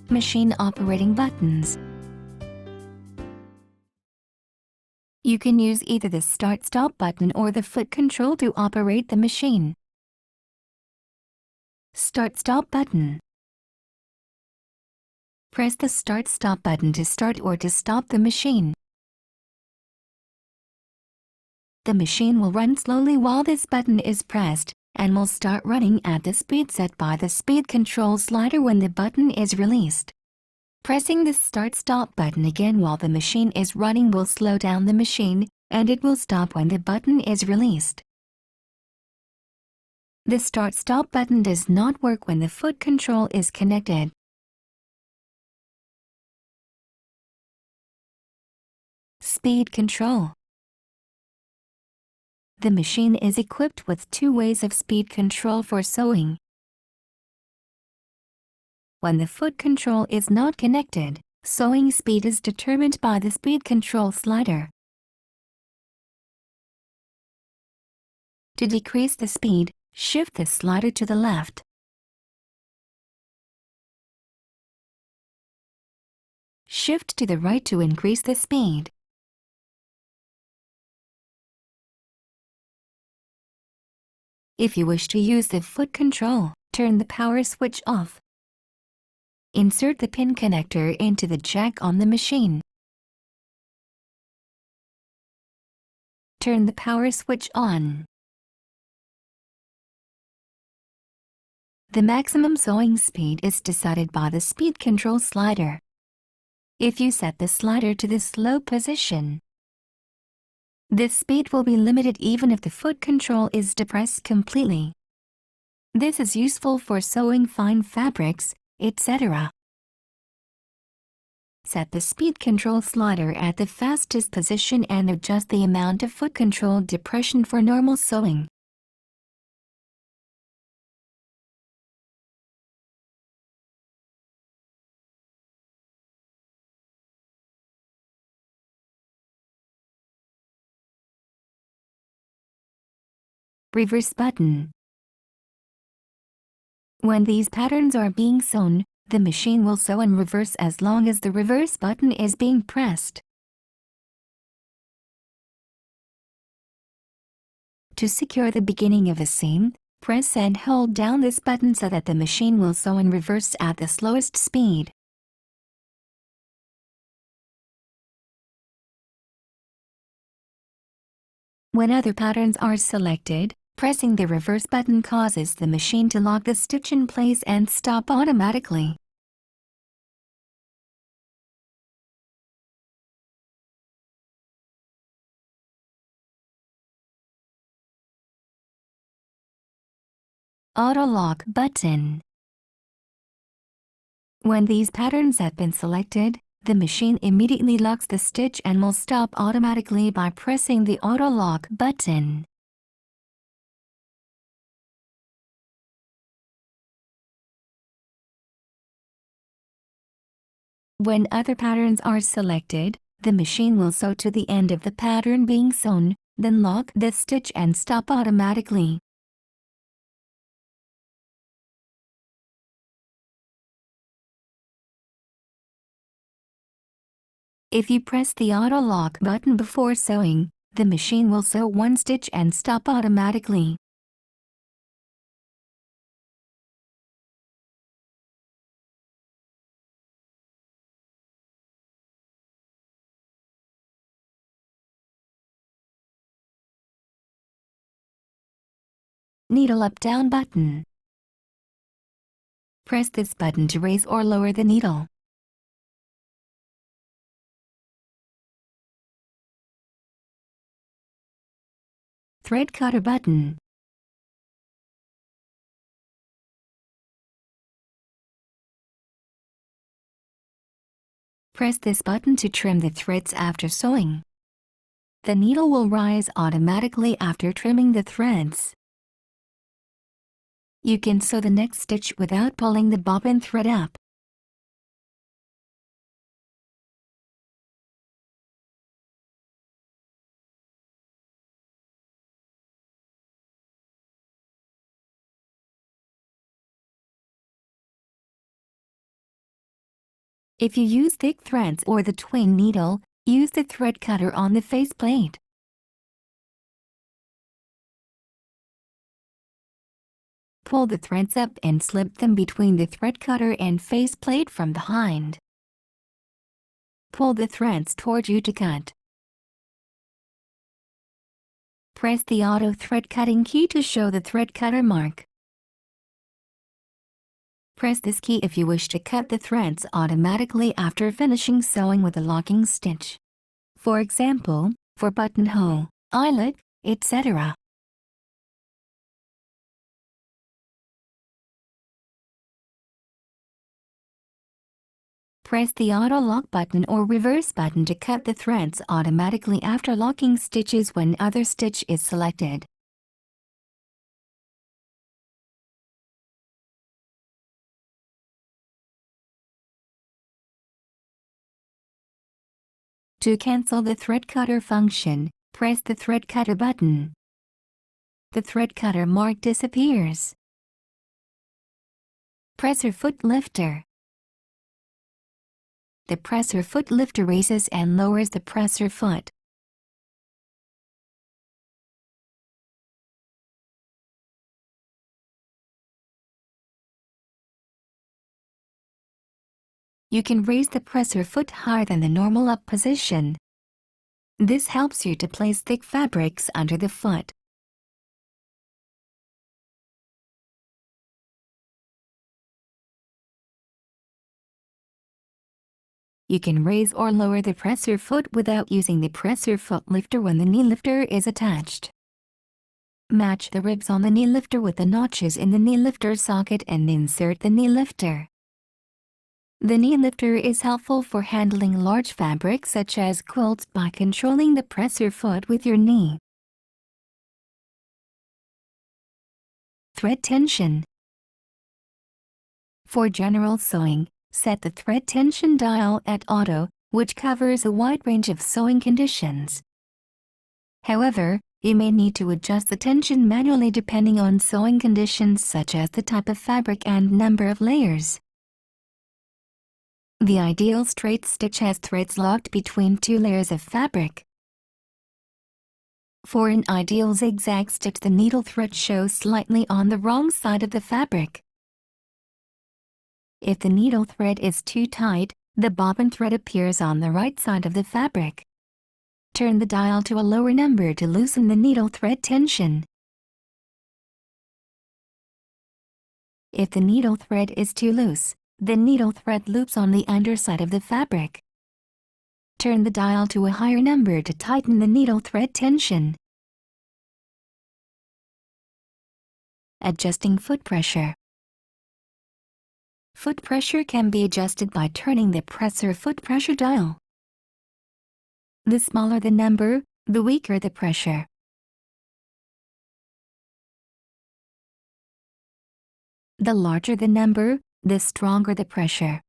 Machine operating buttons. You can use either the Start-Stop button or the foot control to operate the machine. Start-Stop button. Press the Start-Stop button to start or to stop the machine. The machine will run slowly while this button is pressed, and will start running at the speed set by the speed control slider when the button is released. Pressing the Start-Stop button again while the machine is running will slow down the machine, and it will stop when the button is released. The Start-Stop button does not work when the foot control is connected. Speed control. The machine is equipped with 2 ways of speed control for sewing. When the foot control is not connected, sewing speed is determined by the speed control slider. To decrease the speed, shift the slider to the left. Shift to the right to increase the speed. If you wish to use the foot control, turn the power switch off. Insert the pin connector into the jack on the machine. Turn the power switch on. The maximum sewing speed is decided by the speed control slider. If you set the slider to the slow position, this speed will be limited even if the foot control is depressed completely. This is useful for sewing fine fabrics, etc. Set the speed control slider at the fastest position and adjust the amount of foot control depression for normal sewing. Reverse button. When these patterns are being sewn, the machine will sew in reverse as long as the reverse button is being pressed. To secure the beginning of a seam, press and hold down this button so that the machine will sew in reverse at the slowest speed. When other patterns are selected, pressing the reverse button causes the machine to lock the stitch in place and stop automatically. Auto lock button. When these patterns have been selected, the machine immediately locks the stitch and will stop automatically by pressing the auto lock button. When other patterns are selected, the machine will sew to the end of the pattern being sewn, then lock the stitch and stop automatically. If you press the auto lock button before sewing, the machine will sew one stitch and stop automatically. Needle up-down button. Press this button to raise or lower the needle. Thread cutter button. Press this button to trim the threads after sewing. The needle will rise automatically after trimming the threads. You can sew the next stitch without pulling the bobbin thread up. If you use thick threads or the twin needle, use the thread cutter on the faceplate. Pull the threads up and slip them between the thread cutter and faceplate from behind. Pull the threads toward you to cut. Press the auto thread cutting key to show the thread cutter mark. Press this key if you wish to cut the threads automatically after finishing sewing with a locking stitch. For example, for buttonhole, eyelet, etc. Press the auto lock button or reverse button to cut the threads automatically after locking stitches when other stitch is selected. To cancel the thread cutter function, press the thread cutter button. The thread cutter mark disappears. Presser foot lifter. The presser foot lifter raises and lowers the presser foot. You can raise the presser foot higher than the normal up position. This helps you to place thick fabrics under the foot. You can raise or lower the presser foot without using the presser foot lifter when the knee lifter is attached. Match the ribs on the knee lifter with the notches in the knee lifter socket and insert the knee lifter. The knee lifter is helpful for handling large fabrics such as quilts by controlling the presser foot with your knee. Thread tension. For general sewing, set the thread tension dial at auto, which covers a wide range of sewing conditions. However, you may need to adjust the tension manually depending on sewing conditions such as the type of fabric and number of layers. The ideal straight stitch has threads locked between 2 layers of fabric. For an ideal zigzag stitch, the needle thread shows slightly on the wrong side of the fabric. If the needle thread is too tight, the bobbin thread appears on the right side of the fabric. Turn the dial to a lower number to loosen the needle thread tension. If the needle thread is too loose, the needle thread loops on the underside of the fabric. Turn the dial to a higher number to tighten the needle thread tension. Adjusting foot pressure. Foot pressure can be adjusted by turning the presser foot pressure dial. The smaller the number, the weaker the pressure. The larger the number, the stronger the pressure.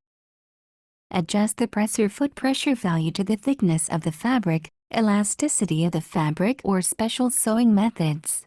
Adjust the presser foot pressure value to the thickness of the fabric, elasticity of the fabric, or special sewing methods.